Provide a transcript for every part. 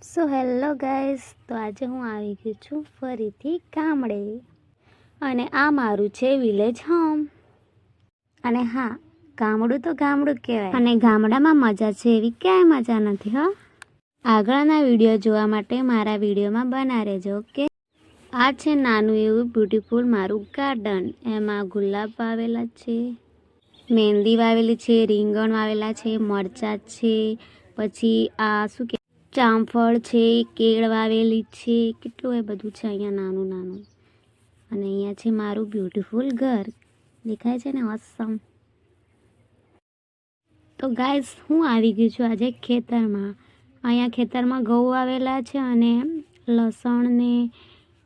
So hello guys, તો આજે હું આવી ગઈ છું ફરીથી ગામડે અને આ મારું છે વિલેજ હોમ. અને હા, ગામડું તો ગામડું કહેવાય અને ગામડામાં મજા છે એવી ક્યાંય મજા નથી હો. આગળના વિડીયો જોવા માટે મારા વિડીયોમાં બના રહેજો. ઓકે, આ છે નાનું એવું બ્યુટીફુલ મારું ગાર્ડન. એમાં ગુલાબ વાવેલા છે, મહેંદી વાવેલી છે, રીંગણ વાવેલા છે, મરચાં છે, પછી આ શું કે જામફળ છે, કેળ વાવેલી છે, કેટલું એ બધું છે અહીંયા નાનું નાનું. અને અહીંયા છે મારું બ્યુટીફુલ ઘર, દેખાય છે ને ઓસમ. તો ગાઈસ, હું આવી ગઈ છું આજે ખેતરમાં. અહીંયા ખેતરમાં ઘઉં વાવેલા છે અને લસણ ને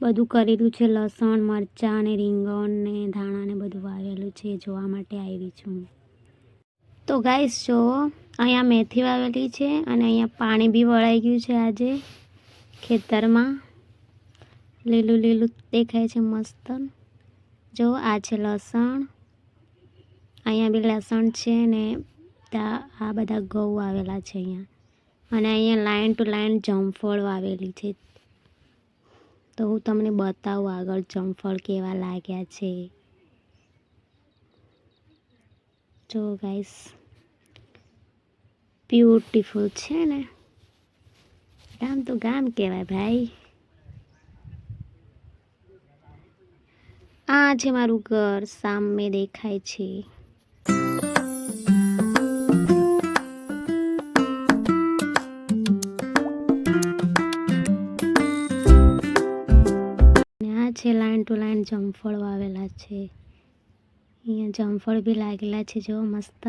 બધું કરેલું છે. લસણ, મરચાં અને રીંગણ ને ધાણા ને બધું વાવેલું છે, જોવા માટે આવી છું. તો ગાઈસ જો, અહીંયા મેથી વાવેલી છે અને અહીંયા પાણી બી વળાઈ ગયું છે આજે ખેતરમાં. લીલું લીલું દેખાય છે મસ્ત. જો આ છે લસણ, અહીંયા બી લસણ છે ને ત્યાં આ બધા ઘઉં વાવેલા છે અહીંયા. અને અહીંયા લાઈન ટુ લાઈન જામફળ વાવેલી છે. તો હું તમને બતાવું આગળ જામફળ કેવા લાગ્યા છે. જો ગાઈસ, બ્યુટીફુલ છે ને. ગામ તો ગામ કહેવાય ભાઈ. આ છે મારું ઘર, સામે દેખાય છે. આ છે લાઈન ટુ લાઈન જામફળ વાવેલા છે. અહીંયા જામફળ બી લાગેલા છે, જો મસ્ત.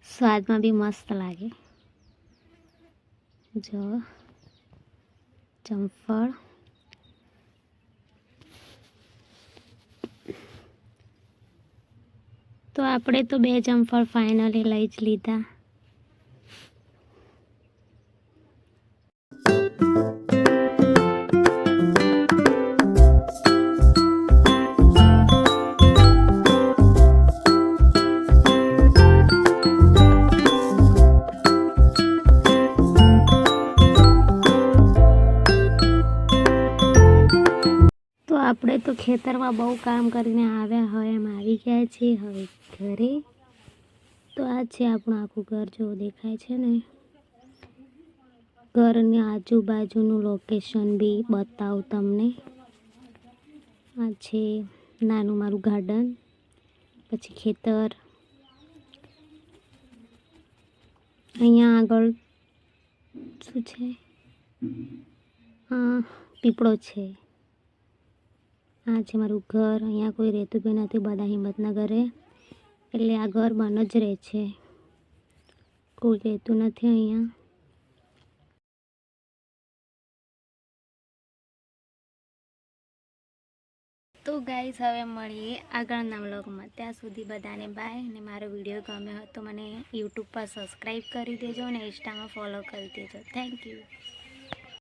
સ્વાદમાં બી મસ્ત લાગે. જો જામફળ. તો આપણે તો 2 જામફળ ફાઇનલી લઈ જ લીધા. તો આપણે તો ખેતરમાં બહુ કામ કરીને આવ્યા, હવે એમ આવી ગયા છીએ હવે ઘરે. તો આ છે આપણું આખું ઘર, જો દેખાય છે ને. ઘરની આજુબાજુનું લોકેશન બી બતાવું તમને. આ છે નાનું મારું ગાર્ડન, પછી ખેતર. અહીંયા આગળ શું છે? પીપળો છે. આ છે મારું ઘર. અહીંયા કોઈ રહેતું બી નથી, બધા હિંમતના ઘરે, એટલે આ ઘર બન જ રહે છે, કોઈ રહેતું નથી અહીંયા. તો ગાઈસ, હવે મળીએ આગળના વ્લોગમાં. ત્યાં સુધી બધાને બાય. અને મારો વિડીયો ગમ્યો હોય તો મને યુટ્યુબ પર સબસ્ક્રાઈબ કરી દેજો અને ઇન્સ્ટામાં ફોલો કરી દેજો. Thank you.